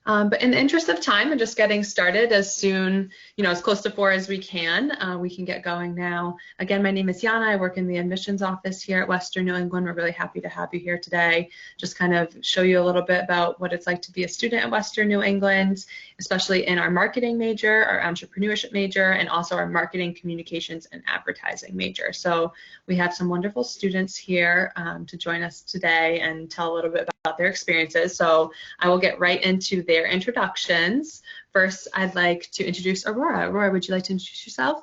But in the interest of time and just getting started as soon, as close to 4 as we can get going now. Again, my name is Yana. I work in the admissions office here at Western New England. We're really happy to have you here today. Just kind of show you a little bit about what it's like to be a student at Western New England, especially in our marketing major, our entrepreneurship major, and also our marketing, communications, and advertising major. So we have some wonderful students here to join us today and tell a little bit about their experiences. So I will get right into their introductions. First, I'd like to introduce Aurora. Aurora, would you like to introduce yourself?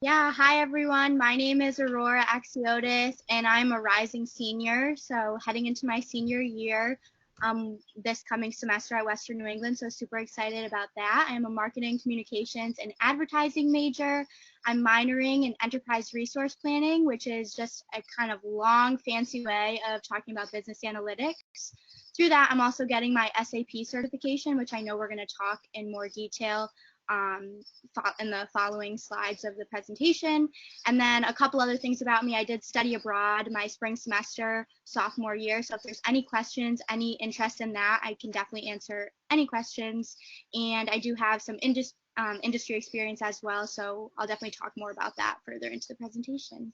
Yeah, hi everyone. My name is Aurora Axiotis, and I'm a rising senior, so heading into my senior year this coming semester at Western New England, so super excited about that. I am a marketing, communications, and advertising major. I'm minoring in enterprise resource planning, which is just a kind of long, fancy way of talking about business analytics. Through that, I'm also getting my SAP certification, which I know we're going to talk in more detail in the following slides of the presentation. And then a couple other things about me. I did study abroad my spring semester sophomore year, so if there's any questions, any interest in that, I can definitely answer any questions. And I do have some industry experience as well, so I'll definitely talk more about that further into the presentation.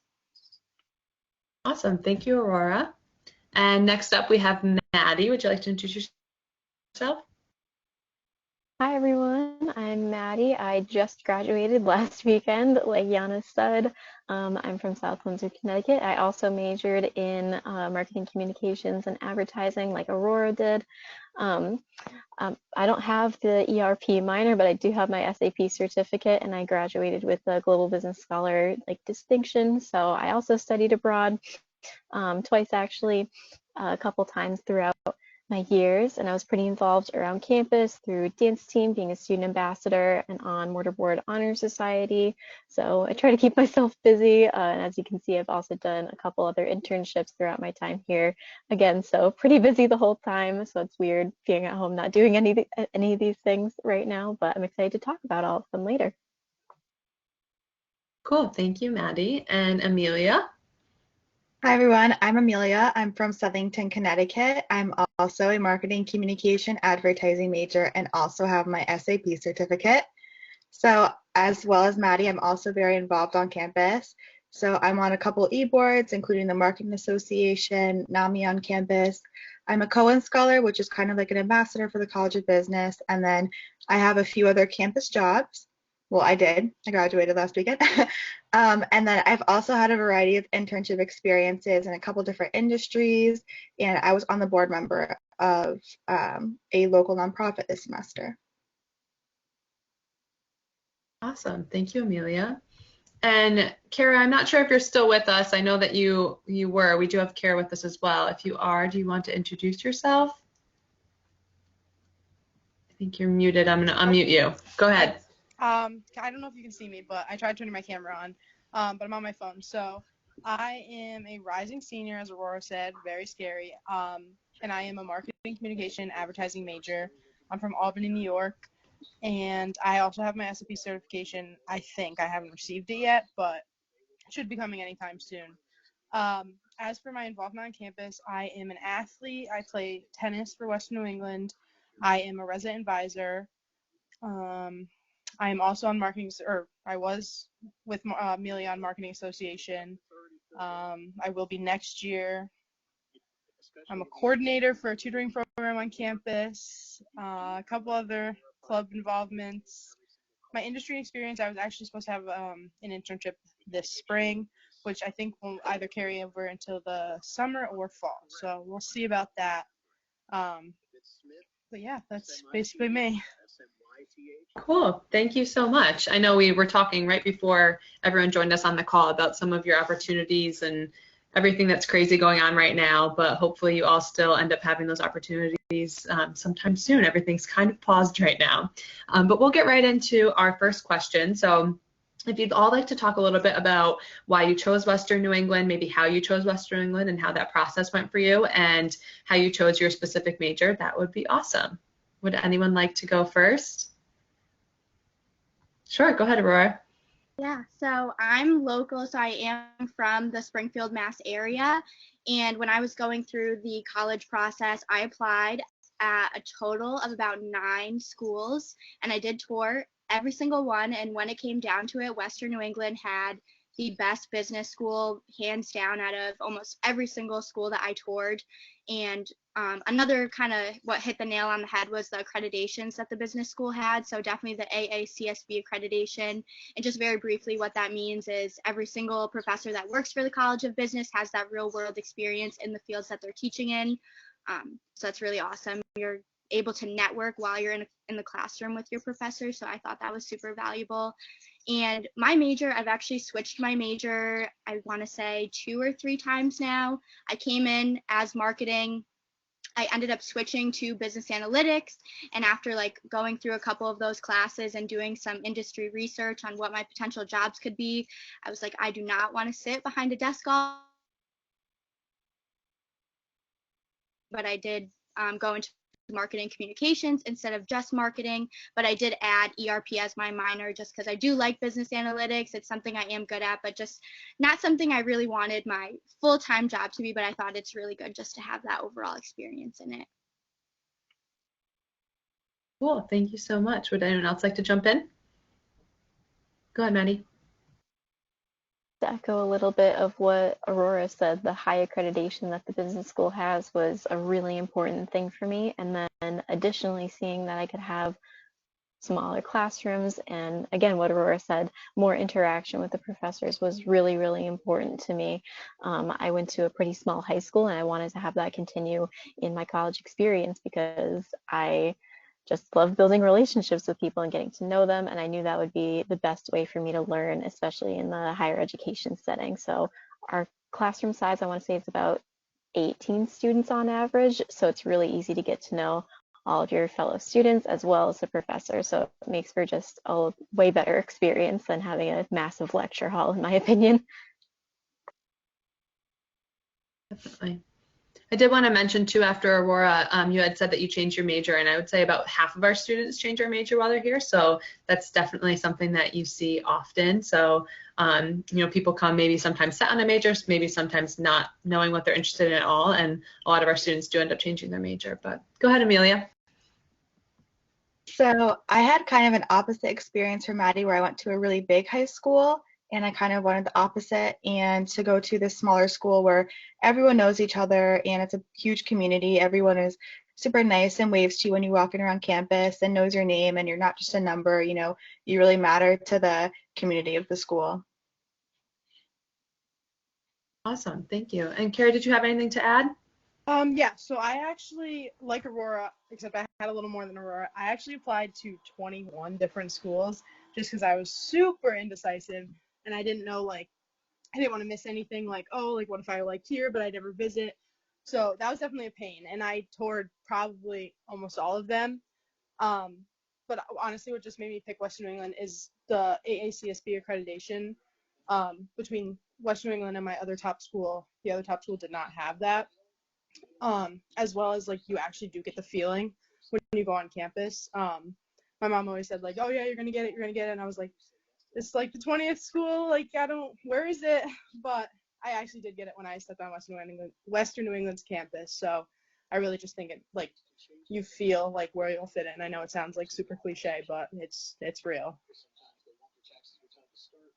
Awesome, thank you, Aurora. And next up we have Maddie. Would you like to introduce yourself? Hi everyone, I'm Maddie. I just graduated last weekend, like Yana said. I'm from South Windsor, Connecticut. I also majored in marketing, communications, and advertising like Aurora did. I don't have the ERP minor, but I do have my SAP certificate, and I graduated with a Global Business Scholar distinction. So I also studied abroad twice actually, a couple times throughout my years, and I was pretty involved around campus through dance team, being a student ambassador, and on Mortarboard Honor Society. So I try to keep myself busy, and as you can see, I've also done a couple other internships throughout my time here. Again, so pretty busy the whole time, so it's weird being at home not doing any of these things right now, but I'm excited to talk about all of them later. Cool, thank you, Maddie. And Amelia? Hi everyone, I'm Amelia. I'm from Southington, Connecticut. I'm also a marketing, communication, advertising major and also have my SAP certificate. So as well as Maddie, I'm also very involved on campus. So I'm on a couple e-boards, including the Marketing Association, NAMI on campus. I'm a Cohen Scholar, which is kind of like an ambassador for the College of Business. And then I have a few other campus jobs. Well, I did. I graduated last weekend. And then I've also had a variety of internship experiences in a couple different industries, and I was on the board member of a local nonprofit this semester. Awesome. Thank you, Amelia. And Kara, I'm not sure if you're still with us. I know that you were. We do have Kara with us as well. If you are, do you want to introduce yourself? I think you're muted. I'm going to unmute you. Go ahead. I don't know if you can see me, but I tried turning my camera on, but I'm on my phone. So I am a rising senior, as Aurora said, very scary, and I am a marketing, communication, advertising major. I'm from Albany, New York, and I also have my SAP certification. I think I haven't received it yet, but it should be coming anytime soon. As for my involvement on campus, I am an athlete. I play tennis for Western New England. I am a resident advisor. I am also on marketing, or I was with Amelia on Marketing Association. I will be next year. I'm a coordinator for a tutoring program on campus, a couple other club involvements. My industry experience, I was actually supposed to have an internship this spring, which I think will either carry over until the summer or fall. So we'll see about that. But yeah, that's basically me. Cool. Thank you so much. I know we were talking right before everyone joined us on the call about some of your opportunities and everything that's crazy going on right now, but hopefully you all still end up having those opportunities sometime soon. Everything's kind of paused right now. But we'll get right into our first question. So if you'd all like to talk a little bit about why you chose Western New England, maybe how you chose Western New England and how that process went for you and how you chose your specific major, that would be awesome. Would anyone like to go first? Sure, go ahead, Aurora. Yeah, so I'm local, so I am from the Springfield, Mass area, and when I was going through the college process, I applied at a total of about 9 schools, and I did tour every single one. And when it came down to it, Western New England had the best business school, hands down, out of almost every single school that I toured. And another kind of what hit the nail on the head was the accreditations that the business school had. So definitely the AACSB accreditation. And just very briefly, what that means is every single professor that works for the College of Business has that real world experience in the fields that they're teaching in. So that's really awesome. You're able to network while you're in the classroom with your professor. So I thought that was super valuable. And my major, I've actually switched my major, I want to say 2 or 3 times now. I came in as marketing. I ended up switching to business analytics, and after like going through a couple of those classes and doing some industry research on what my potential jobs could be, I was like, I do not want to sit behind a desk all, but I did go into marketing communications instead of just marketing, but I did add ERP as my minor just because I do like business analytics. It's something I am good at, but just not something I really wanted my full-time job to be, but I thought it's really good just to have that overall experience in it. Cool. Thank you so much. Would anyone else like to jump in? Go ahead, Maddie. To echo a little bit of what Aurora said, the high accreditation that the business school has was a really important thing for me. And then additionally, seeing that I could have smaller classrooms and, again, what Aurora said, more interaction with the professors was really, really important to me. I went to a pretty small high school, and I wanted to have that continue in my college experience because I just love building relationships with people and getting to know them. And I knew that would be the best way for me to learn, especially in the higher education setting. So our classroom size, I want to say, is about 18 students on average. So it's really easy to get to know all of your fellow students as well as the professor. So it makes for just a way better experience than having a massive lecture hall, in my opinion. Definitely. I did want to mention too, after Aurora, you had said that you changed your major, and I would say about half of our students change their major while they're here. So that's definitely something that you see often. So, people come maybe sometimes set on a major, maybe sometimes not knowing what they're interested in at all. And a lot of our students do end up changing their major. But go ahead, Amelia. So I had kind of an opposite experience from Maddie, where I went to a really big high school, and I kind of wanted the opposite, and to go to this smaller school where everyone knows each other and it's a huge community. Everyone is super nice and waves to you when you're walking around campus and knows your name, and you're not just a number, you really matter to the community of the school. Awesome. Thank you. And Carrie, did you have anything to add? Yeah, so I actually, like Aurora, except I had a little more than Aurora, I actually applied to 21 different schools just because I was super indecisive and I didn't know, I didn't want to miss anything, what if I like here, but I never visit. So that was definitely a pain, and I toured probably almost all of them. But honestly, what just made me pick Western New England is the AACSB accreditation. Between Western New England and my other top school, the other top school did not have that. As well as you actually do get the feeling when you go on campus. My mom always said oh yeah, you're gonna get it, and I was like, it's the 20th school, where is it? But I actually did get it when I stepped on Western New England's campus. So I really just think it you feel where you'll fit in. I know it sounds super cliche, but it's real.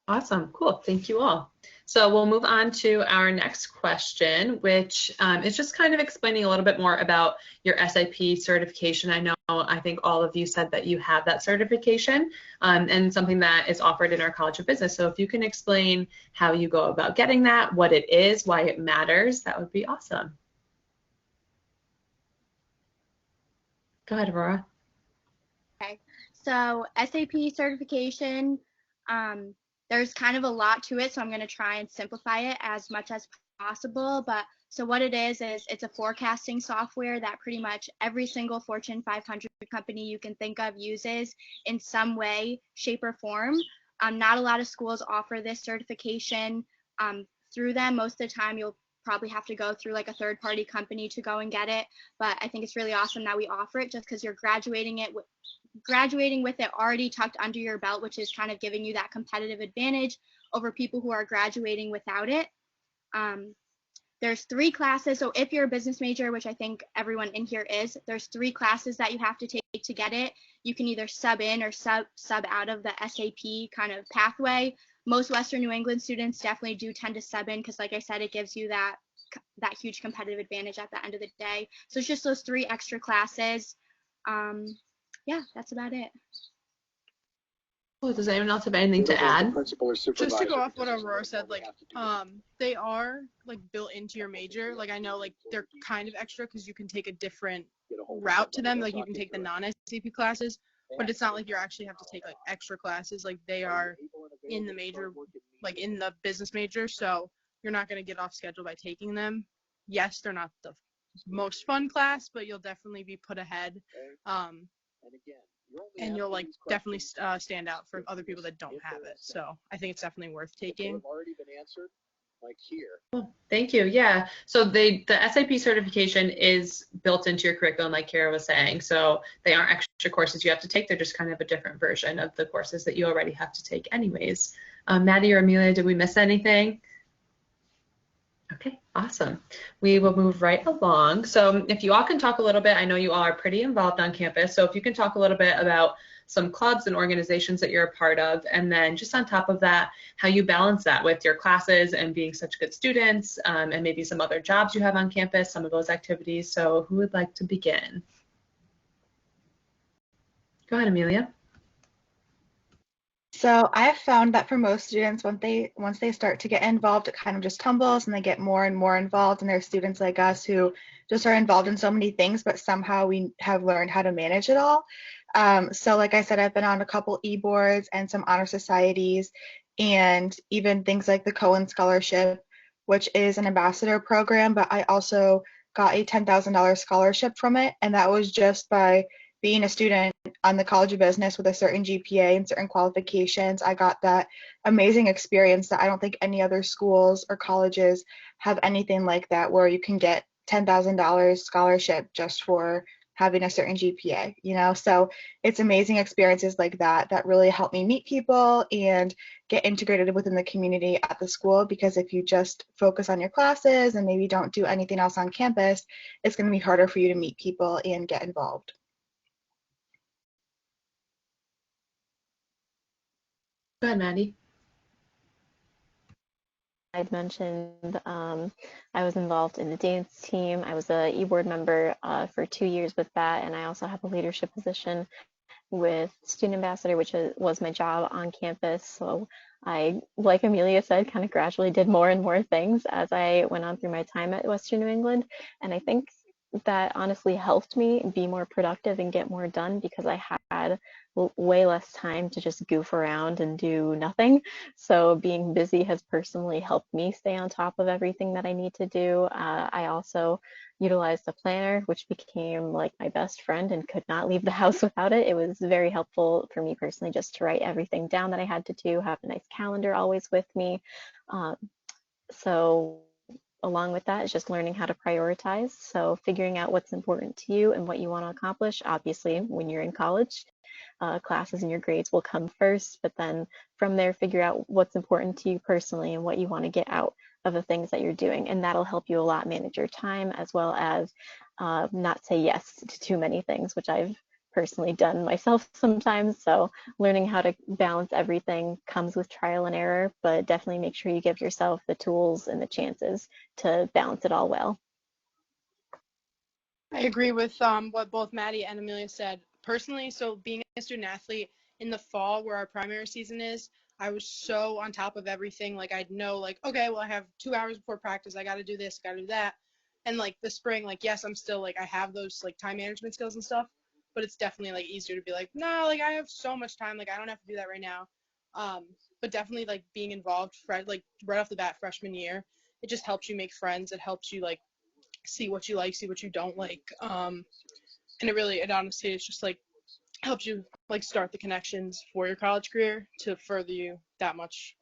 Awesome. Cool. Thank you all. So we'll move on to our next question, which is just kind of explaining a little bit more about your SIP certification. I think all of you said that you have that certification and something that is offered in our College of Business. So if you can explain how you go about getting that, what it is, why it matters, that would be awesome. Go ahead, Aurora. Okay, so SAP certification, there's kind of a lot to it, so I'm going to try and simplify it as much as possible. But so what it is it's a forecasting software that pretty much every single Fortune 500 company you can think of uses in some way, shape, or form. Not a lot of schools offer this certification through them. Most of the time, you'll probably have to go through a third-party company to go and get it. But I think it's really awesome that we offer it just because you're graduating with it already tucked under your belt, which is kind of giving you that competitive advantage over people who are graduating without it. there's 3 classes. So if you're a business major, which I think everyone in here is, there's 3 classes that you have to take to get it. You can either sub in or sub out of the SAP kind of pathway. Most Western New England students definitely do tend to sub in because, like I said, it gives you that huge competitive advantage at the end of the day. So it's just those 3 extra classes. Yeah, that's about it. Cool. Does anyone else have anything to add? Just to go off what Aurora said, like, they are like built into your major. Like, I know like they're kind of extra because you can take a different route to them. Like, you can take the non-SAP classes, but it's not like you actually have to take like extra classes. Like, they are in the major, like in the business major. So you're not going to get off schedule by taking them. Yes, they're not the most fun class, but you'll definitely be put ahead. And you'll like definitely stand out for other people that don't have it. So I think it's definitely worth taking. Cool. Thank you. Yeah. So the SAP certification is built into your curriculum, like Kara was saying. So they aren't extra courses you have to take. They're just kind of a different version of the courses that you already have to take anyways. Maddie or Amelia, did we miss anything? Okay, awesome. We will move right along. So if you all can talk a little bit, I know you all are pretty involved on campus, so if you can talk a little bit about some clubs and organizations that you're a part of, and then just on top of that, how you balance that with your classes and being such good students, and maybe some other jobs you have on campus, some of those activities. So who would like to begin? Go ahead, Amelia. So I have found that for most students, once they start to get involved, it kind of just tumbles and they get more and more involved. And there are students like us who just are involved in so many things, but somehow we have learned how to manage it all. So like I said, I've been on a couple e-boards and some honor societies, and even things like the Cohen Scholarship, which is an ambassador program, but I also got a $10,000 scholarship from it, and that was just by being a student on the College of Business with a certain GPA and certain qualifications. I got that amazing experience that I don't think any other schools or colleges have anything like that, where you can get $10,000 scholarship just for having a certain GPA, you know? So it's amazing experiences like that that really help me meet people and get integrated within the community at the school, because if you just focus on your classes and maybe don't do anything else on campus, it's going to be harder for you to meet people and get involved. Go ahead, Maddie. I'd mentioned I was involved in the dance team. I was a e-board member for 2 years with that, and I also have a leadership position with student ambassador, which was my job on campus. So I, like Amelia said, kind of gradually did more and more things as I went on through my time at Western New England. And I think that honestly helped me be more productive and get more done, because I had way less time to just goof around and do nothing. So being busy has personally helped me stay on top of everything that I need to do. I also utilized a planner, which became like my best friend and could not leave the house without it. It was very helpful for me personally just to write everything down that I had to do, have a nice calendar always with me. So along with that is just learning how to prioritize. So figuring out what's important to you and what you want to accomplish. Obviously, when you're in college, classes and your grades will come first, but then from there, figure out what's important to you personally and what you want to get out of the things that you're doing. And that'll help you a lot manage your time, as well as not say yes to too many things, which I've personally done myself sometimes. So learning how to balance everything comes with trial and error, but definitely make sure you give yourself the tools and the chances to balance it all well. I agree with what both Maddie and Amelia said. Personally, so being a student athlete in the fall, where our primary season is, I was so on top of everything. Like, I'd know, like, okay, well, I have 2 hours before practice. I got to do this, got to do that. And, like, the spring, like, yes, I'm still, like, I have those, like, time management skills and stuff, but it's definitely, like, easier to be like, no, like, I have so much time. Like, I don't have to do that right now. But definitely, like, being involved, like, right off the bat freshman year, it just helps you make friends. It helps you, like, see what you like, see what you don't like. And it honestly, it's just like helps you like start the connections for your college career to further you that much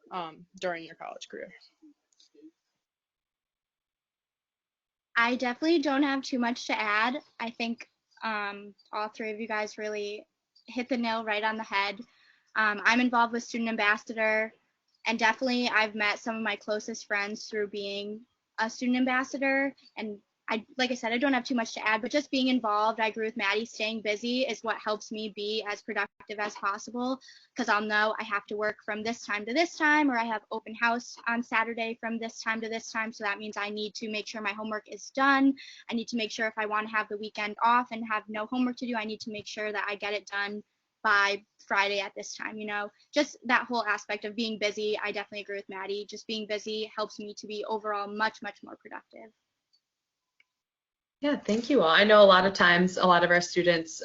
during your college career. I definitely don't have too much to add. I think all 3 of you guys really hit the nail right on the head. I'm involved with Student Ambassador, and definitely I've met some of my closest friends through being a student ambassador, and like I said, I don't have too much to add, but just being involved, I agree with Maddie, staying busy is what helps me be as productive as possible, because I'll know I have to work from this time to this time, or I have open house on Saturday from this time to this time, so that means I need to make sure my homework is done. I need to make sure if I want to have the weekend off and have no homework to do, I need to make sure that I get it done by Friday at this time, just that whole aspect of being busy. I definitely agree with Maddie. Just being busy helps me to be overall much, much more productive. Yeah, thank you all. I know a lot of times, a lot of our students,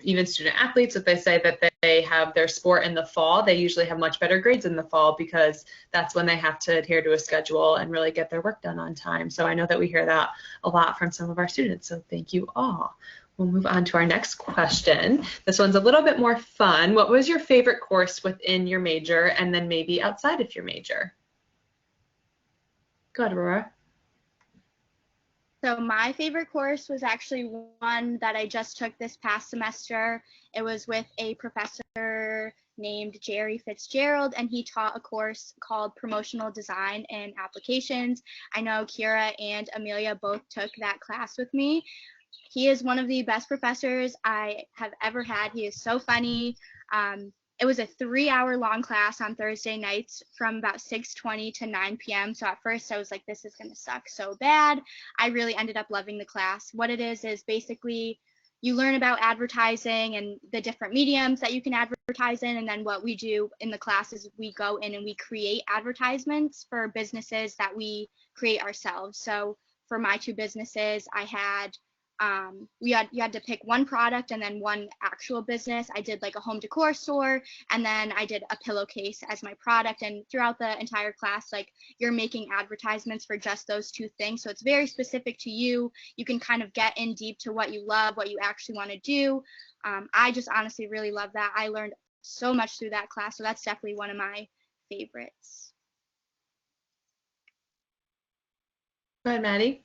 even student athletes, if they say that they have their sport in the fall, they usually have much better grades in the fall because that's when they have to adhere to a schedule and really get their work done on time. So I know that we hear that a lot from some of our students. So thank you all. We'll move on to our next question. This one's a little bit more fun. What was your favorite course within your major and then maybe outside of your major? Go ahead, Aurora. So my favorite course was actually one that I just took this past semester. It was with a professor named Jerry Fitzgerald, and he taught a course called Promotional Design and Applications. I know Kira and Amelia both took that class with me. He is one of the best professors I have ever had. He is so funny. It was a 3-hour long class on Thursday nights from about 6:20 to 9 p.m. So at first I was like, this is going to suck so bad. I really ended up loving the class. What it is basically you learn about advertising and the different mediums that you can advertise in. And then what we do in the class is we go in and we create advertisements for businesses that we create ourselves. So for my 2 businesses, I had you had to pick one product and then one actual business. I did like a home decor store, and then I did a pillowcase as my product. And throughout the entire class, like, you're making advertisements for just those 2 things. So it's very specific to you. You can kind of get in deep to what you love, what you actually want to do. I just honestly really love that. I learned so much through that class. So that's definitely one of my favorites. Go ahead, Maddie.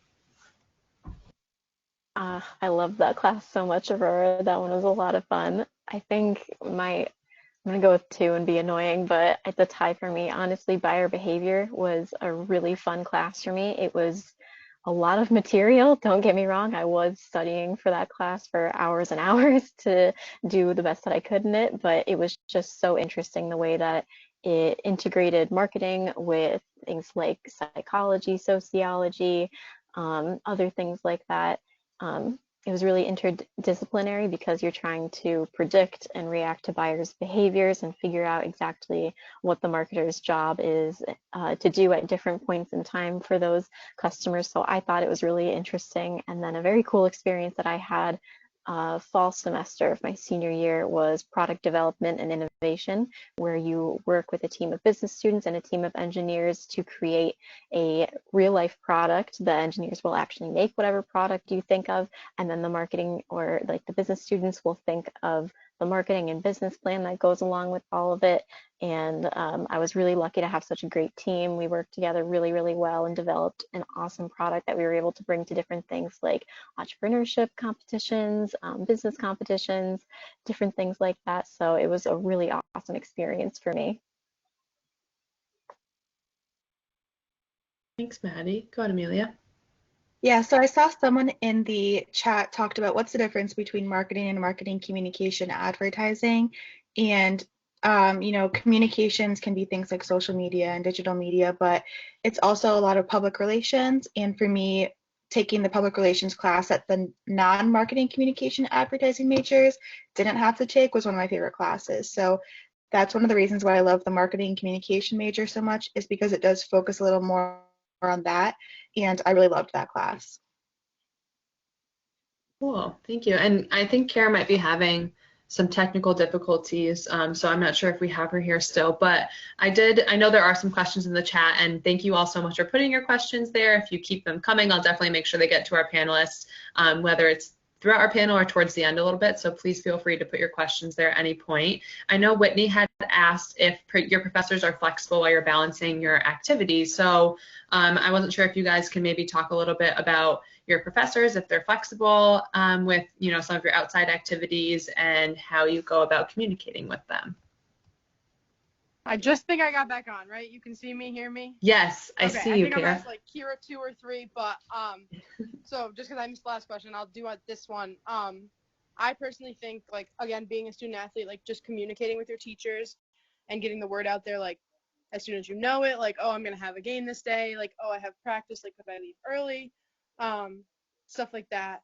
I loved that class so much, Aurora. That one was a lot of fun. I think I'm gonna go with 2 and be annoying, but at the tie for me, honestly, buyer behavior was a really fun class for me. It was a lot of material, don't get me wrong. I was studying for that class for hours and hours to do the best that I could in it, but it was just so interesting the way that it integrated marketing with things like psychology, sociology, other things like that. It was really interdisciplinary because you're trying to predict and react to buyers' behaviors and figure out exactly what the marketer's job is to do at different points in time for those customers. So I thought it was really interesting. And then a very cool experience that I had fall semester of my senior year was product development and innovation, where you work with a team of business students and a team of engineers to create a real life product. The engineers will actually make whatever product you think of, and then the marketing or like the business students will think of the marketing and business plan that goes along with all of it. And I was really lucky to have such a great team. We worked together really, really well and developed an awesome product that we were able to bring to different things like entrepreneurship competitions, business competitions, different things like that. So it was a really awesome experience for me. Thanks, Maddie. Go ahead, Amelia. Yeah, so I saw someone in the chat talked about what's the difference between marketing and marketing communication advertising. And, communications can be things like social media and digital media, but it's also a lot of public relations. And for me, taking the public relations class that the non-marketing communication advertising majors didn't have to take was one of my favorite classes. So that's one of the reasons why I love the marketing communication major so much, is because it does focus a little more on that. And I really loved that class. Cool, thank you. And I think Kara might be having some technical difficulties, so I'm not sure if we have her here still, but I know there are some questions in the chat, and thank you all so much for putting your questions there. If you keep them coming, I'll definitely make sure they get to our panelists, whether it's throughout our panel or towards the end a little bit, so please feel free to put your questions there at any point. I know Whitney had asked if your professors are flexible while you're balancing your activities, so I wasn't sure if you guys can maybe talk a little bit about your professors, if they're flexible with some of your outside activities and how you go about communicating with them. I just think I got back on, right? You can see me, hear me? Yes, I Okay, see I you, think I'm Kira. at like Kira 2 or 3, but so just because I missed the last question, I'll do this one. I personally think, like, again, being a student athlete, like just communicating with your teachers and getting the word out there, like as soon as you know it, like, oh, I'm gonna have a game this day, like, oh, I have practice, like, could I leave early, stuff like that.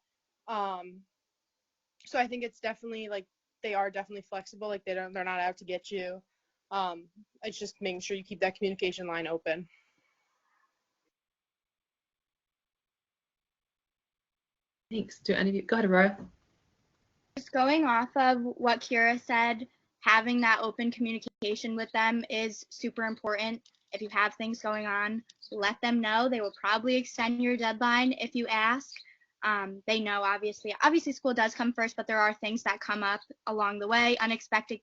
So I think it's definitely like they are definitely flexible, like they're not out to get you. It's just making sure you keep that communication line open. Thanks. Do any of you go ahead, Aurora? Just going off of what Kira said, having that open communication with them is super important. If you have things going on, let them know. They will probably extend your deadline if you ask. They know, obviously school does come first, but there are things that come up along the way, unexpected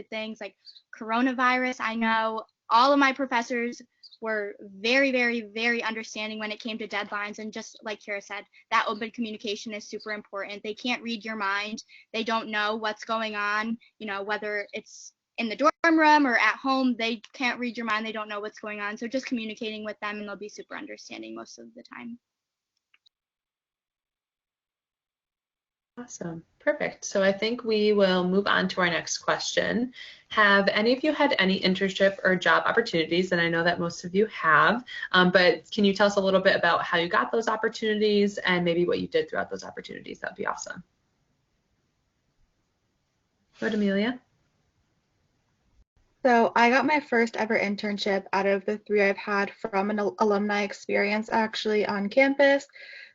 things like coronavirus. I know all of my professors were very, very, very understanding when it came to deadlines, and just like Kira said, that open communication is super important. They can't read your mind. They don't know what's going on, whether it's in the dorm room or at home. They can't read your mind. They don't know what's going on. So just communicating with them, and they'll be super understanding most of the time. Awesome. Perfect. So I think we will move on to our next question. Have any of you had any internship or job opportunities? And I know that most of you have, but can you tell us a little bit about how you got those opportunities and maybe what you did throughout those opportunities? That would be awesome. Go ahead, Amelia. So I got my first ever internship out of the 3 I've had from an alumni experience actually on campus.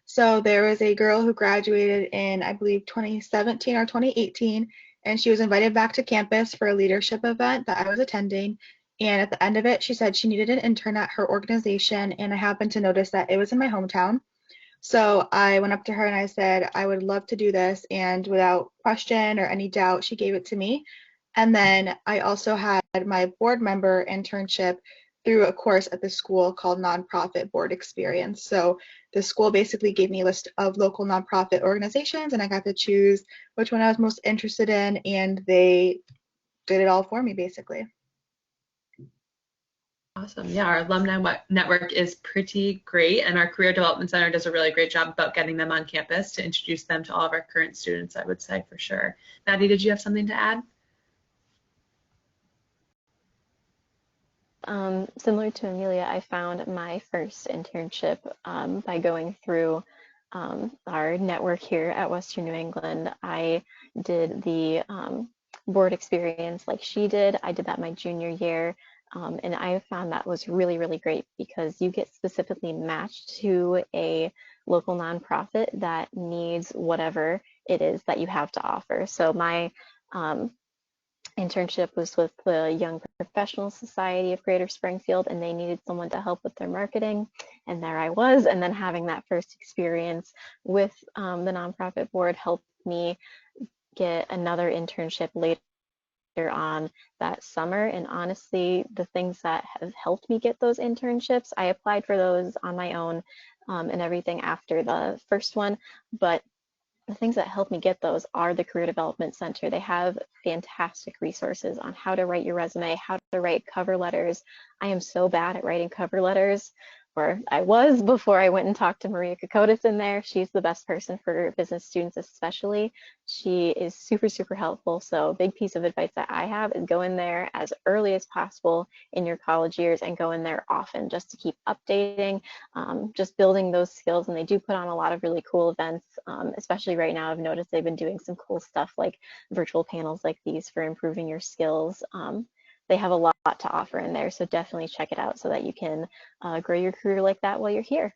So there was a girl who graduated in, I believe, 2017 or 2018, and she was invited back to campus for a leadership event that I was attending. And at the end of it, she said she needed an intern at her organization, and I happened to notice that it was in my hometown. So I went up to her and I said, I would love to do this. And without question or any doubt, she gave it to me. And then I also had my board member internship through a course at the school called Nonprofit Board Experience. So the school basically gave me a list of local nonprofit organizations, and I got to choose which one I was most interested in, and they did it all for me basically. Awesome. Yeah, our alumni network is pretty great, and our Career Development Center does a really great job about getting them on campus to introduce them to all of our current students, I would say, for sure. Maddie, did you have something to add? Similar to Amelia, I found my first internship by going through our network here at Western New England. I did the board experience like she did. I did that my junior year. And I found that was really, really great because you get specifically matched to a local nonprofit that needs whatever it is that you have to offer. So my internship was with the Young Professionals Society of Greater Springfield, and they needed someone to help with their marketing. And there I was. And then having that first experience with the nonprofit board helped me get another internship later on that summer. And honestly, the things that have helped me get those internships, I applied for those on my own and everything after the first one. But the things that help me get those are the Career Development Center. They have fantastic resources on how to write your resume, how to write cover letters. I am so bad at writing cover letters, or I was before I went and talked to Maria Kokotis in there. She's the best person for business students especially. She is super, super helpful. So a big piece of advice that I have is go in there as early as possible in your college years and go in there often just to keep updating, just building those skills. And they do put on a lot of really cool events, especially right now. I've noticed they've been doing some cool stuff like virtual panels like these for improving your skills. They have a lot to offer in there, so definitely check it out so that you can grow your career like that while you're here.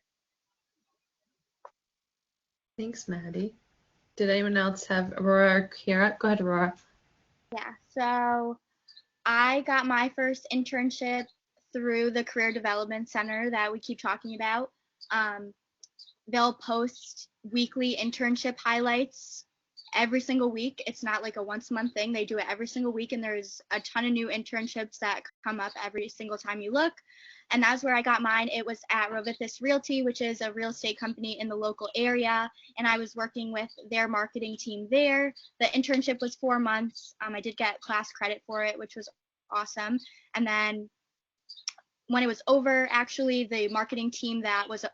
Thanks, Maddie. Did anyone else have Aurora or Kiara? Go ahead, Aurora. Yeah, so I got my first internship through the Career Development Center that we keep talking about. They'll post weekly internship highlights every single week. It's not like a once a month thing. They do it every single week, and there's a ton of new internships that come up every single time you look. And that's where I got mine. It was at Rovithis Realty, which is a real estate company in the local area, and I was working with their marketing team there. The internship was 4 months. I did get class credit for it, which was awesome. And then when it was over, actually, the marketing team that was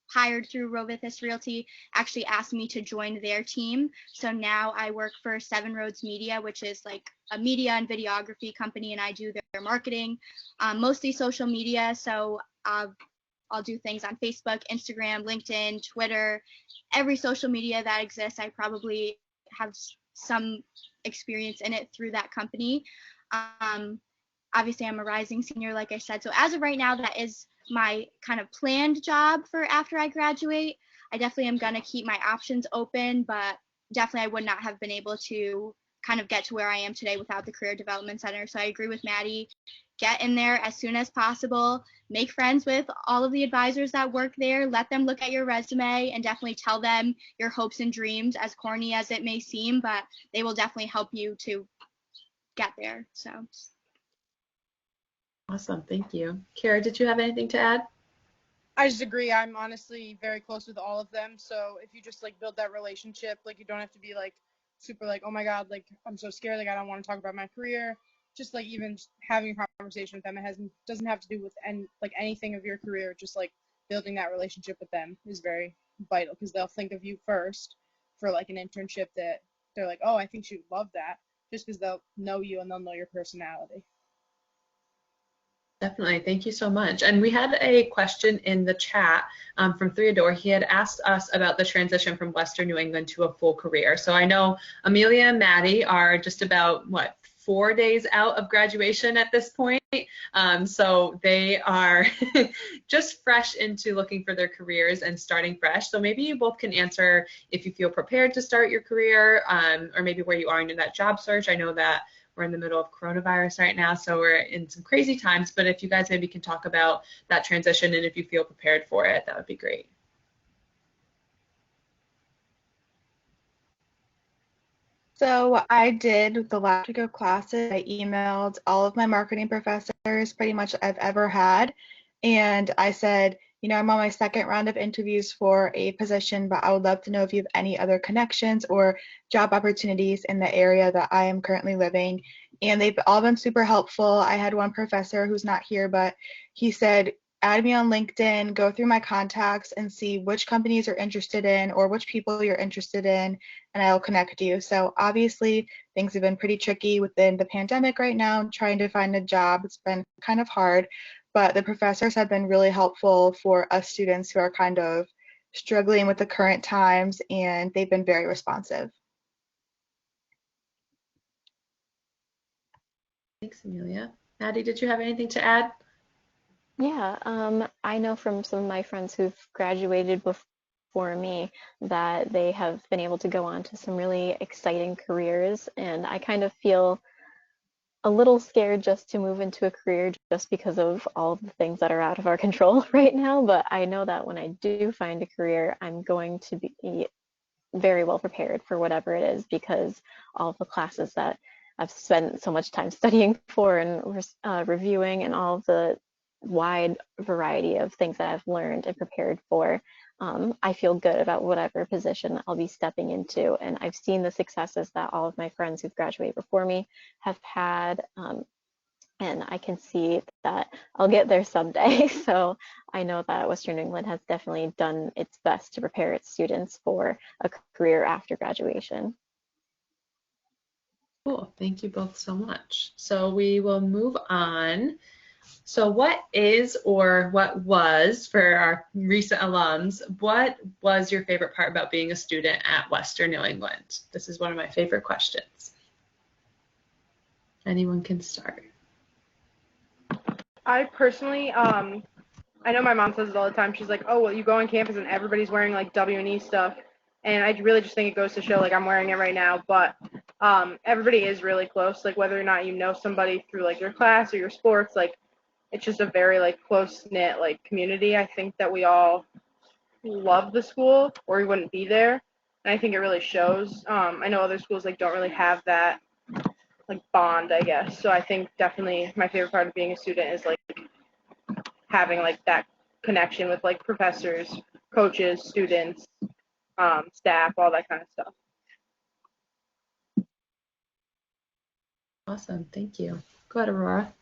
hired through Rovithis Realty actually asked me to join their team. So now I work for Seven Roads Media, which is like a media and videography company, and I do their marketing, mostly social media. So I'll do things on Facebook, Instagram, LinkedIn, Twitter, every social media that exists. I probably have some experience in it through that company. Obviously, I'm a rising senior, like I said. So as of right now, that is my kind of planned job for after I graduate. I definitely am going to keep my options open, but definitely I would not have been able to kind of get to where I am today without the Career Development Center. So I agree with Maddie. Get in there as soon as possible. Make friends with all of the advisors that work there. Let them look at your resume and definitely tell them your hopes and dreams, as corny as it may seem, but they will definitely help you to get there. So. Awesome, thank you. Kara, did you have anything to add? I just agree. I'm honestly very close with all of them. So if you just like build that relationship, like you don't have to be like super like, oh my God, like I'm so scared, like I don't want to talk about my career. Just like even just having a conversation with them, doesn't have to do with anything of your career. Just like building that relationship with them is very vital, because they'll think of you first for like an internship that they're like, oh, I think she would love that, just because they'll know you and they'll know your personality. Definitely. Thank you so much. And we had a question in the chat from Theodore. He had asked us about the transition from Western New England to a full career. So I know Amelia and Maddie are just about, 4 days out of graduation at this point. So they are just fresh into looking for their careers and starting fresh. So maybe you both can answer if you feel prepared to start your career, or maybe where you are in that job search. I know that we're in the middle of coronavirus right now, so we're in some crazy times, but if you guys maybe can talk about that transition and if you feel prepared for it, that would be great. So what I did with the last week of classes, I emailed all of my marketing professors pretty much I've ever had. And I said, I'm on my second round of interviews for a position, but I would love to know if you have any other connections or job opportunities in the area that I am currently living. And they've all been super helpful. I had one professor who's not here, but he said, add me on LinkedIn, go through my contacts and see which companies you're interested in or which people you're interested in, and I'll connect you. So obviously things have been pretty tricky within the pandemic right now, trying to find a job. It's been kind of hard, but the professors have been really helpful for us students who are kind of struggling with the current times, and they've been very responsive. Thanks, Amelia. Maddie, did you have anything to add? Yeah, I know from some of my friends who've graduated before me that they have been able to go on to some really exciting careers, and I kind of feel a little scared just to move into a career just because of all of the things that are out of our control right now. But I know that when I do find a career, I'm going to be very well prepared for whatever it is, because all of the classes that I've spent so much time studying for and reviewing, and all of the wide variety of things that I've learned and prepared for, I feel good about whatever position I'll be stepping into. And I've seen the successes that all of my friends who've graduated before me have had, and I can see that I'll get there someday. So I know that Western New England has definitely done its best to prepare its students for a career after graduation. Cool. Thank you both so much. So we will move on. So what is, or what was, for our recent alums, what was your favorite part about being a student at Western New England? This is one of my favorite questions. Anyone can start. I personally, I know my mom says it all the time. She's like, oh, well, you go on campus and everybody's wearing like W&E stuff. And I really just think it goes to show, like, I'm wearing it right now, but everybody is really close. Like, whether or not you know somebody through like your class or your sports, like, it's just a very like close knit like community. I think that we all love the school, or we wouldn't be there. And I think it really shows. I know other schools like don't really have that like bond, I guess. So I think definitely my favorite part of being a student is like having like that connection with like professors, coaches, students, staff, all that kind of stuff. Awesome. Thank you. Go ahead, Aurora.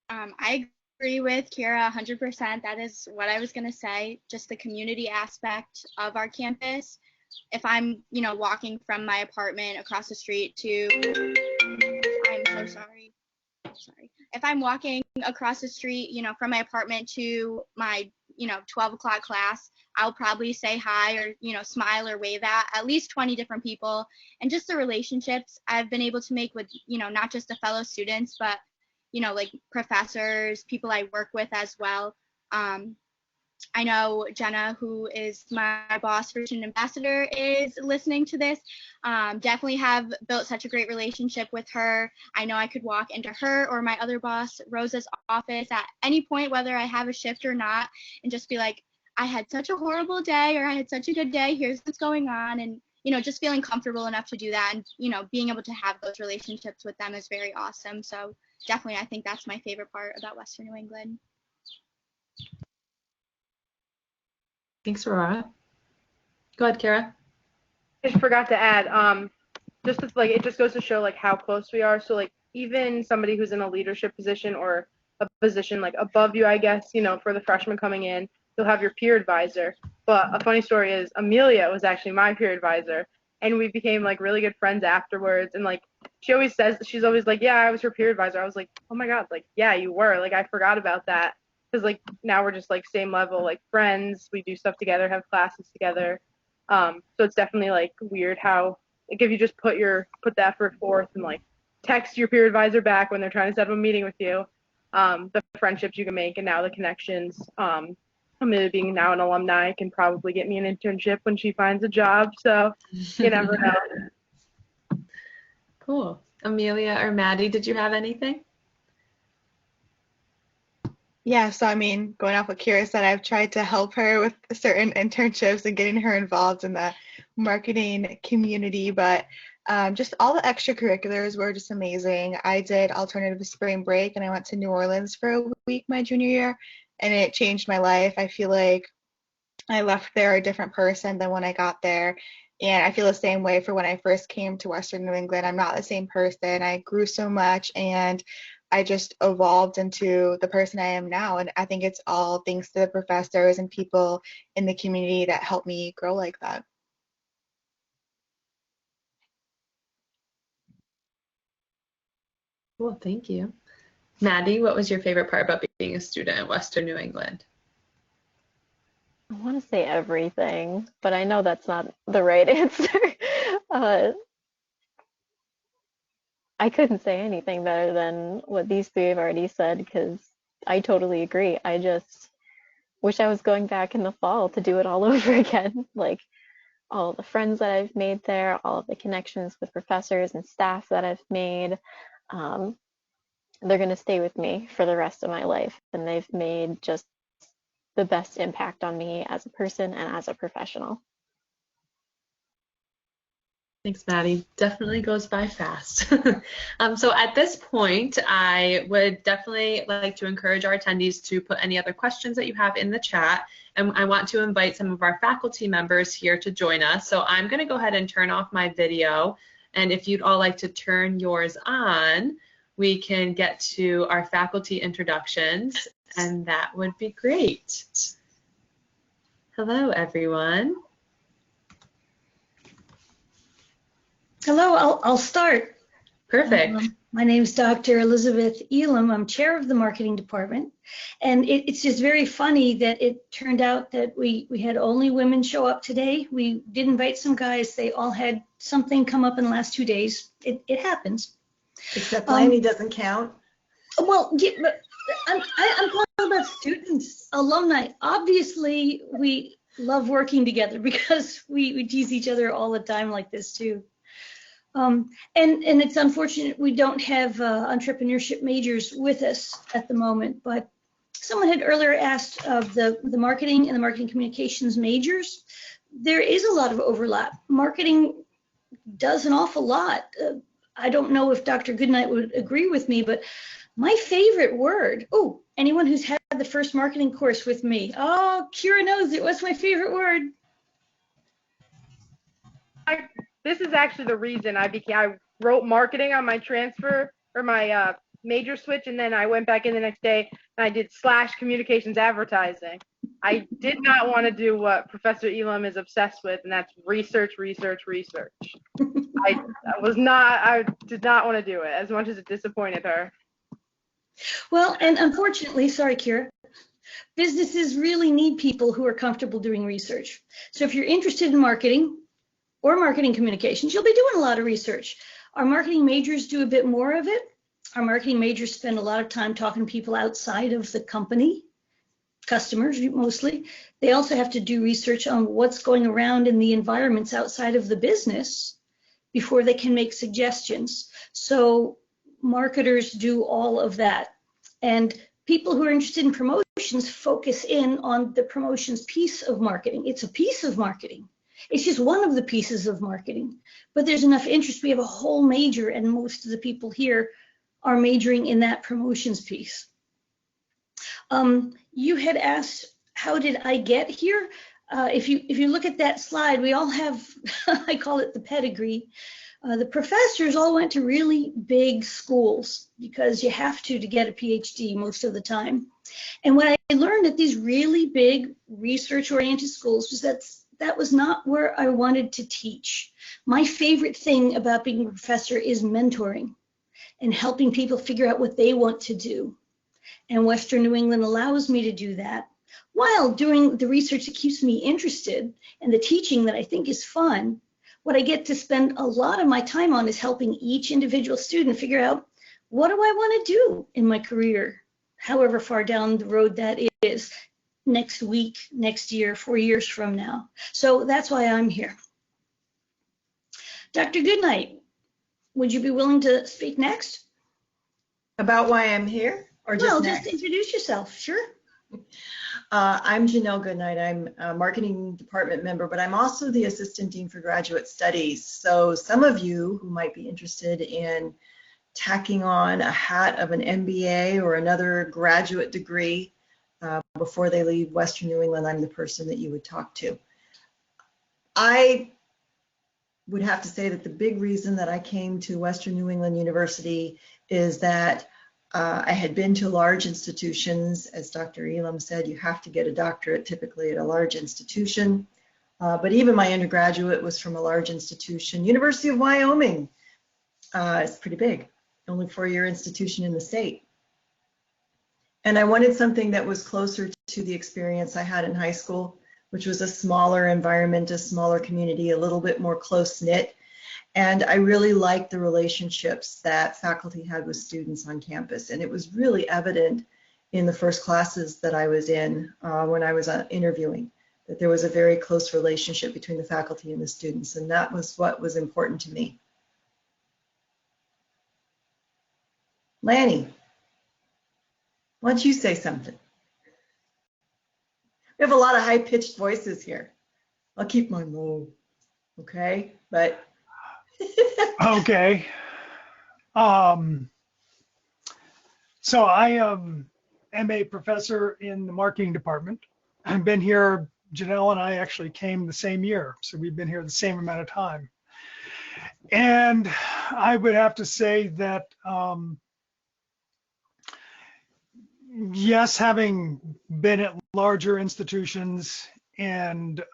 I agree with Kira 100%. That is what I was going to say, just the community aspect of our campus. If I'm, walking from my apartment across the street to, I'm so sorry. If I'm walking across the street, from my apartment to my, 12 o'clock class, I'll probably say hi or, smile or wave at least 20 different people. And just the relationships I've been able to make with, not just the fellow students, but, like professors, people I work with as well. I know Jenna, who is my boss for Student Ambassador, is listening to this. Definitely have built such a great relationship with her. I know I could walk into her or my other boss, Rosa's office at any point, whether I have a shift or not, and just be like, I had such a horrible day or I had such a good day. Here's what's going on. And, just feeling comfortable enough to do that and, being able to have those relationships with them is very awesome. So definitely, I think that's my favorite part about Western New England. Thanks, Aurora. Go ahead, Kara. I just forgot to add, it just goes to show like how close we are. So like even somebody who's in a leadership position or a position like above you, I guess, for the freshmen coming in, you'll have your peer advisor. But a funny story is Amelia was actually my peer advisor, and we became like really good friends afterwards. And like she's always like, yeah, I was her peer advisor. I was like, oh my God, like, yeah, you were. Like, I forgot about that. Because like now we're just like same level, like friends. We do stuff together, have classes together. So it's definitely like weird how like if you just put the effort forth and like text your peer advisor back when they're trying to set up a meeting with you, the friendships you can make and now the connections. Amelia being now an alumni can probably get me an internship when she finds a job. So you never know. Cool. Amelia or Maddie, did you have anything? Yeah, so I mean, going off what Kira said, I've tried to help her with certain internships and getting her involved in the marketing community, but just all the extracurriculars were just amazing. I did alternative spring break and I went to New Orleans for a week my junior year, and it changed my life. I feel like I left there a different person than when I got there. And I feel the same way for when I first came to Western New England. I'm not the same person. I grew so much and I just evolved into the person I am now. And I think it's all thanks to the professors and people in the community that helped me grow like that. Cool, thank you. Maddie, what was your favorite part about being a student at Western New England? I want to say everything, but I know that's not the right answer. I couldn't say anything better than what these three have already said because I totally agree. I just wish I was going back in the fall to do it all over again. Like all the friends that I've made there, all of the connections with professors and staff that I've made, they're going to stay with me for the rest of my life. And they've made just the best impact on me as a person and as a professional. Thanks, Maddie. Definitely goes by fast. So at this point, I would definitely like to encourage our attendees to put any other questions that you have in the chat. And I want to invite some of our faculty members here to join us. So I'm going to go ahead and turn off my video. And if you'd all like to turn yours on, we can get to our faculty introductions, and that would be great. Hello, everyone. Hello, I'll start. Perfect. My name is Dr. Elizabeth Elam. I'm chair of the marketing department. And it's just very funny that it turned out that we had only women show up today. We did invite some guys. They all had something come up in the last 2 days. It happens. Except Lainey doesn't count. Well, yeah, but I'm talking about students, alumni. Obviously, we love working together because we tease each other all the time like this too. And it's unfortunate we don't have entrepreneurship majors with us at the moment, but someone had earlier asked of the marketing and the marketing communications majors. There is a lot of overlap. Marketing does an awful lot. I don't know if Dr. Goodnight would agree with me, but my favorite word, anyone who's had the first marketing course with me, Kira knows it. What's my favorite word? This is actually the reason I wrote marketing on my transfer major switch, and then I went back in the next day and I did / communications advertising. I did not want to do what Professor Elam is obsessed with, and that's research. I did not want to do it as much as it disappointed her. Well, and unfortunately, sorry, Kira, businesses really need people who are comfortable doing research. So if you're interested in marketing or marketing communications, you'll be doing a lot of research. Our marketing majors do a bit more of it. Our marketing majors spend a lot of time talking to people outside of the company, customers mostly. They also have to do research on what's going around in the environments outside of the business before they can make suggestions. So marketers do all of that. And people who are interested in promotions focus in on the promotions piece of marketing. It's a piece of marketing. It's just one of the pieces of marketing. But there's enough interest. We have a whole major, and most of the people here are majoring in that promotions piece. You had asked, how did I get here? If you look at that slide, we all have, I call it the pedigree. The professors all went to really big schools because you have to get a PhD most of the time. And what I learned at these really big research-oriented schools was that was not where I wanted to teach. My favorite thing about being a professor is mentoring and helping people figure out what they want to do. And Western New England allows me to do that while doing the research that keeps me interested and the teaching that I think is fun. What I get to spend a lot of my time on is helping each individual student figure out, what do I want to do in my career, however far down the road that is, next week, next year, 4 years from now. So that's why I'm here. Dr. Goodnight, would you be willing to speak next? About why I'm here, or just Well, next? just introduce yourself, sure. I'm Janelle Goodnight. I'm a marketing department member, but I'm also the assistant dean for graduate studies. So some of you who might be interested in tacking on a hat of an MBA or another graduate degree before they leave Western New England, I'm the person that you would talk to. I would have to say that the big reason that I came to Western New England University is that I had been to large institutions. As Dr. Elam said, you have to get a doctorate typically at a large institution. But even my undergraduate was from a large institution. University of Wyoming, it's pretty big, only 4-year institution in the state. And I wanted something that was closer to the experience I had in high school, which was a smaller environment, a smaller community, a little bit more close-knit. And I really liked the relationships that faculty had with students on campus. And it was really evident in the first classes that I was in when I was interviewing, that there was a very close relationship between the faculty and the students. And that was what was important to me. Lanny, why don't you say something? We have a lot of high-pitched voices here. I'll keep mine low, okay? But okay. So I am a professor in the marketing department. I've been here, Janelle and I actually came the same year, so we've been here the same amount of time. And I would have to say that, yes, having been at larger institutions and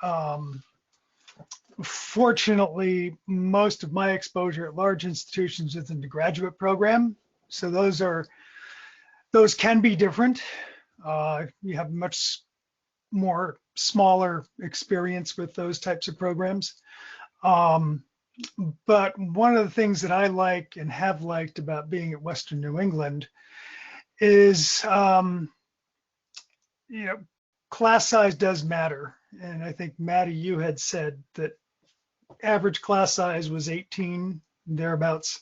fortunately, most of my exposure at large institutions is in the graduate program. So those can be different. You have much more smaller experience with those types of programs. But one of the things that I like and have liked about being at Western New England is, class size does matter. And I think, Maddie, you had said that average class size was 18, thereabouts.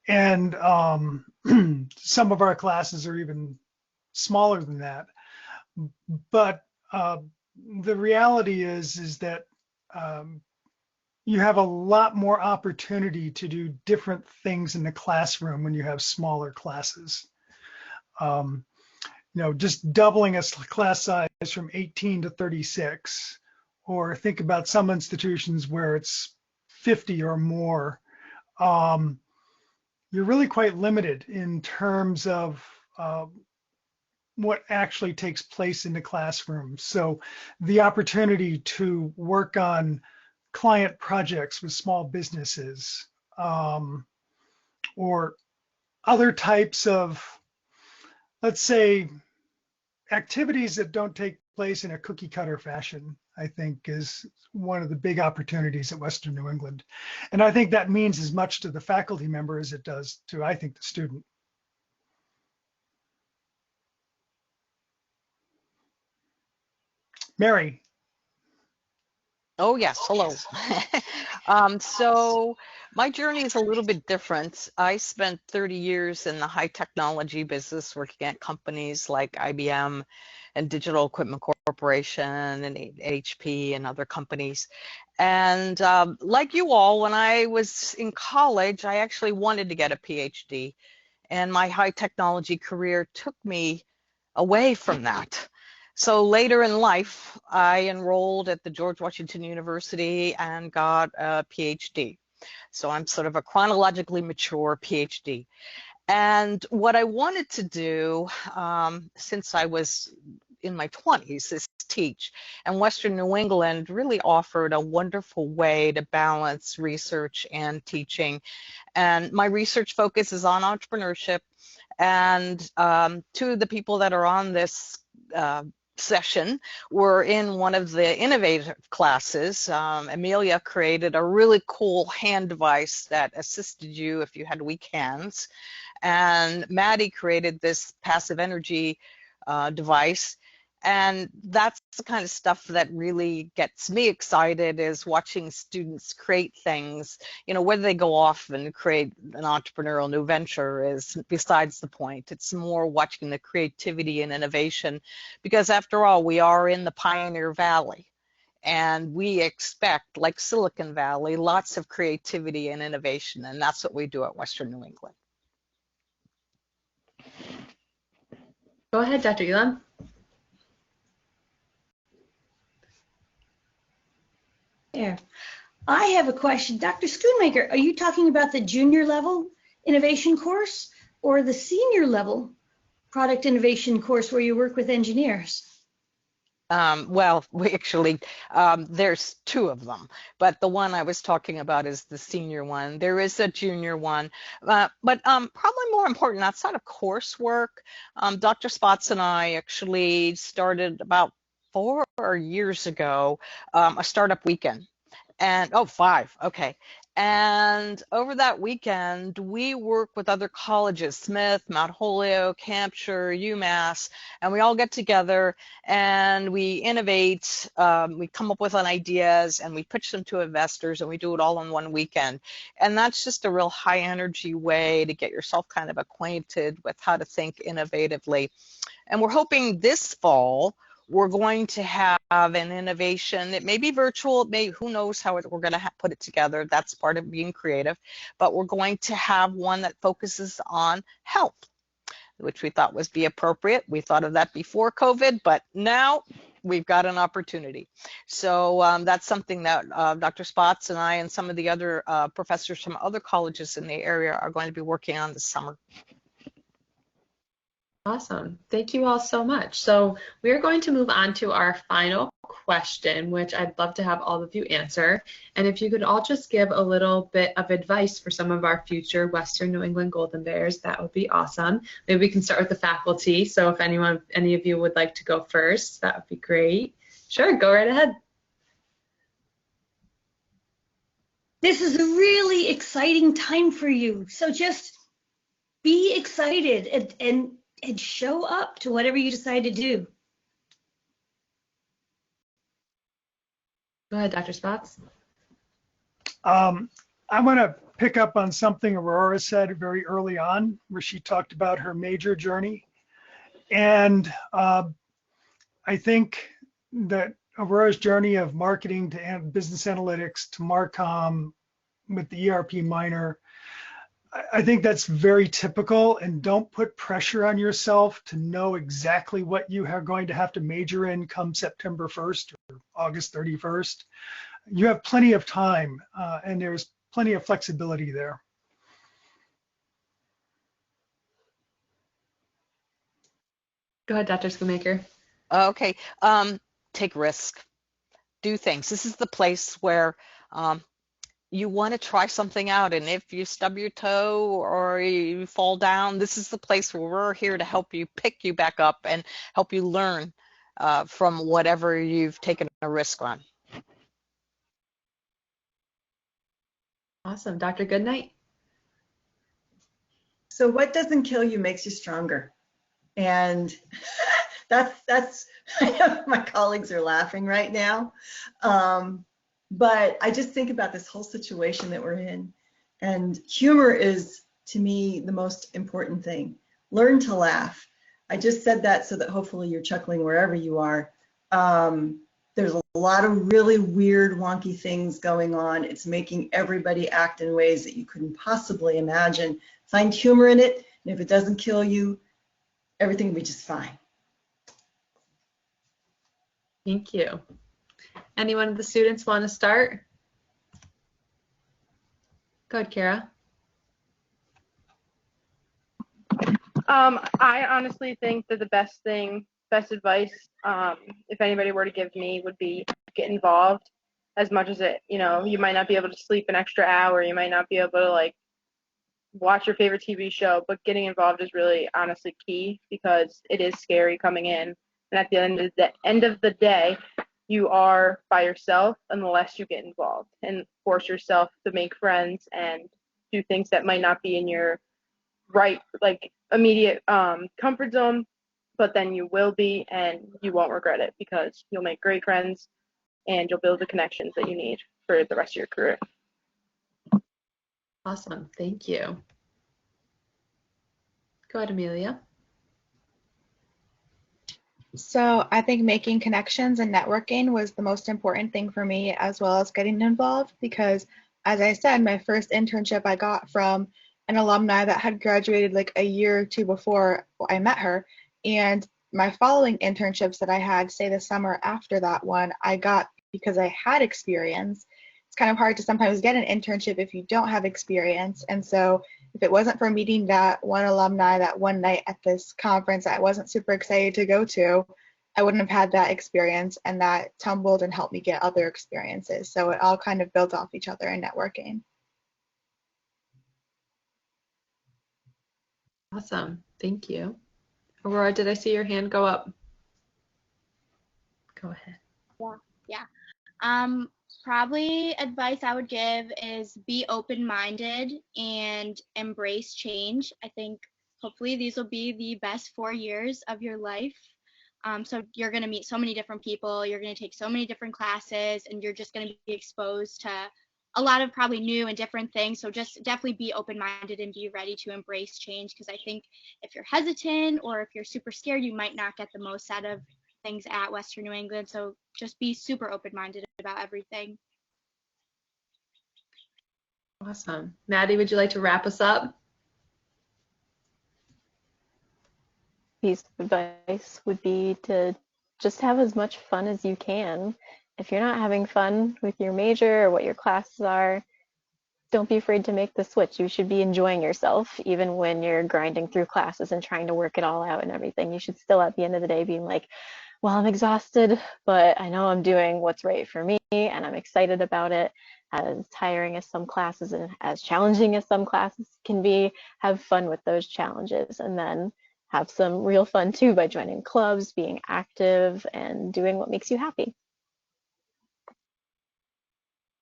And some of our classes are even smaller than that. But the reality is that you have a lot more opportunity to do different things in the classroom when you have smaller classes. Just doubling a class size from 18 to 36, or think about some institutions where it's 50 or more. you're really quite limited in terms of what actually takes place in the classroom. So the opportunity to work on client projects with small businesses, or other types of, let's say, activities that don't take place in a cookie cutter fashion, I think is one of the big opportunities at Western New England. And I think that means as much to the faculty member as it does to, I think, the student. Mary. Oh, yes. Hello. So my journey is a little bit different. I spent 30 years in the high technology business working at companies like IBM and Digital Equipment Corporation and HP and other companies. And like you all, when I was in college, I actually wanted to get a PhD. And my high technology career took me away from that. So later in life, I enrolled at the George Washington University and got a PhD. So I'm sort of a chronologically mature PhD. And what I wanted to do since I was in my 20s is teach. And Western New England really offered a wonderful way to balance research and teaching. And my research focus is on entrepreneurship. And two of the people that are on this session were in one of the innovative classes. Amelia created a really cool hand device that assisted you if you had weak hands. And Maddie created this passive energy device. And that's the kind of stuff that really gets me excited, is watching students create things. You know, whether they go off and create an entrepreneurial new venture is besides the point. It's more watching the creativity and innovation, because after all, we are in the Pioneer Valley. And we expect, like Silicon Valley, lots of creativity and innovation. And that's what we do at Western New England. Go ahead, Dr. Elam. There. I have a question. Dr. Schoonmaker, are you talking about the junior level innovation course or the senior level product innovation course where you work with engineers? Well, we actually, there's two of them, but the one I was talking about is the senior one. There is a junior one, but probably more important outside of coursework, Dr. Spots and I actually started about 4 years ago, a startup weekend. And, oh, 5, okay. And over that weekend, we work with other colleges, Smith, Mount Holyoke, Hampshire, UMass, and we all get together and we innovate, we come up with ideas and we pitch them to investors, and we do it all in one weekend. And that's just a real high energy way to get yourself kind of acquainted with how to think innovatively. And we're hoping this fall, we're going to have an innovation. It may be virtual, who knows how we're going to put it together. That's part of being creative. But we're going to have one that focuses on health, which we thought was be appropriate. We thought of that before COVID, but now we've got an opportunity. So that's something that Dr. Spots and I and some of the other professors from other colleges in the area are going to be working on this summer. Awesome. Thank you all so much. So we're going to move on to our final question, which I'd love to have all of you answer. And if you could all just give a little bit of advice for some of our future Western New England Golden Bears, that would be awesome. Maybe we can start with the faculty. So if any of you would like to go first, that would be great. Sure, go right ahead. This is a really exciting time for you. So just be excited and show up to whatever you decide to do. Go ahead, Dr. Spots. I want to pick up on something Aurora said very early on, where she talked about her major journey. And I think that Aurora's journey of marketing to business analytics to Marcom with the ERP minor, I think that's very typical, and don't put pressure on yourself to know exactly what you are going to have to major in come September 1st or August 31st. You have plenty of time, and there's plenty of flexibility there. Go ahead, Dr. Schoonmaker. Okay. Take risk. Do things. This is the place where you want to try something out, and if you stub your toe or you fall down, this is the place where we're here to help you pick you back up and help you learn from whatever you've taken a risk on. Awesome. Dr. Goodnight? So what doesn't kill you makes you stronger. And that's my colleagues are laughing right now. But I just think about this whole situation that we're in. And humor is, to me, the most important thing. Learn to laugh. I just said that so that hopefully you're chuckling wherever you are. There's a lot of really weird, wonky things going on. It's making everybody act in ways that you couldn't possibly imagine. Find humor in it, and if it doesn't kill you, everything will be just fine. Thank you. Anyone of the students want to start? Go ahead, Kara. I honestly think that the best advice, if anybody were to give me, would be get involved as much as it, you might not be able to sleep an extra hour, you might not be able to like watch your favorite TV show, but getting involved is really honestly key because it is scary coming in. And at the end of the day, you are by yourself unless you get involved and force yourself to make friends and do things that might not be in your immediate comfort zone, but then you will be and you won't regret it because you'll make great friends and you'll build the connections that you need for the rest of your career. Awesome. Thank you. Go ahead, Amelia. So I think making connections and networking was the most important thing for me, as well as getting involved, because as I said, my first internship I got from an alumni that had graduated like a year or two before I met her. And my following internships that I had, say the summer after that one, I got because I had experience. It's kind of hard to sometimes get an internship if you don't have experience. And so if it wasn't for meeting that one alumni that one night at this conference I wasn't super excited to go to, I wouldn't have had that experience, and that tumbled and helped me get other experiences. So it all kind of builds off each other in networking. Awesome. Thank you. Aurora, did I see your hand go up? Go ahead. Yeah. Probably advice I would give is be open-minded and embrace change. I think hopefully these will be the best 4 years of your life. So you're going to meet so many different people, you're going to take so many different classes, and you're just going to be exposed to a lot of probably new and different things. So just definitely be open-minded and be ready to embrace change, because I think if you're hesitant or if you're super scared, you might not get the most out of things at Western New England. So just be super open-minded about everything. Awesome. Maddie, would you like to wrap us up? Piece of advice would be to just have as much fun as you can. If you're not having fun with your major or what your classes are, don't be afraid to make the switch. You should be enjoying yourself even when you're grinding through classes and trying to work it all out and everything. You should still at the end of the day being like, well, I'm exhausted, but I know I'm doing what's right for me and I'm excited about it. As tiring as some classes and as challenging as some classes can be, have fun with those challenges, and then have some real fun too by joining clubs, being active, and doing what makes you happy.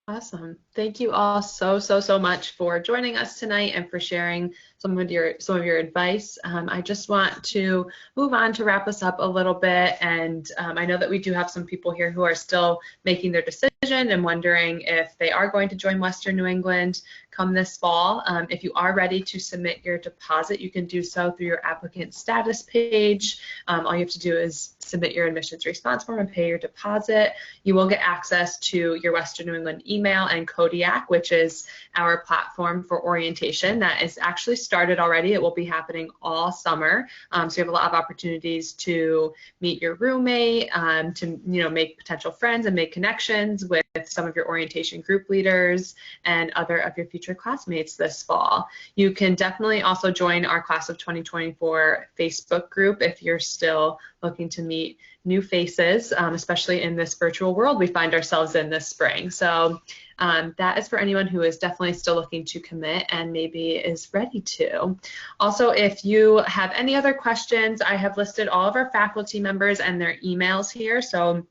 Awesome. Thank you all so much for joining us tonight and for sharing some of your advice. I just want to move on to wrap us up a little bit, and I know that we do have some people here who are still making their decision and wondering if they are going to join Western New England come this fall. If you are ready to submit your deposit, you can do so through your applicant status page. All you have to do is submit your admissions response form and pay your deposit, you will get access to your Western New England email and Kodiak, which is our platform for orientation that is actually started already. It will be happening all summer. So you have a lot of opportunities to meet your roommate, to make potential friends and make connections with some of your orientation group leaders and other of your future classmates this fall. You can definitely also join our Class of 2024 Facebook group if you're still looking to meet new faces, especially in this virtual world we find ourselves in this spring. So that is for anyone who is definitely still looking to commit and maybe is ready to. Also, if you have any other questions, I have listed all of our faculty members and their emails here. So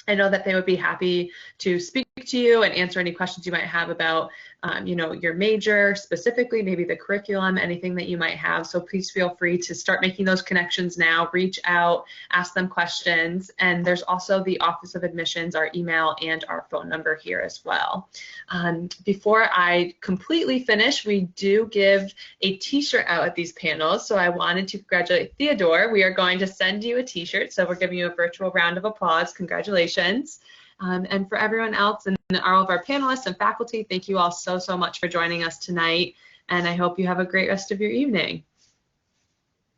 I know that they would be happy to speak to you and answer any questions you might have about, your major specifically, maybe the curriculum, anything that you might have. So please feel free to start making those connections now, reach out, ask them questions. And there's also the Office of Admissions, our email and our phone number here as well. Before I completely finish, we do give a t-shirt out at these panels. So I wanted to congratulate Theodore. We are going to send you a t-shirt. So we're giving you a virtual round of applause. Congratulations. And for everyone else and all of our panelists and faculty, thank you all so much for joining us tonight. And I hope you have a great rest of your evening.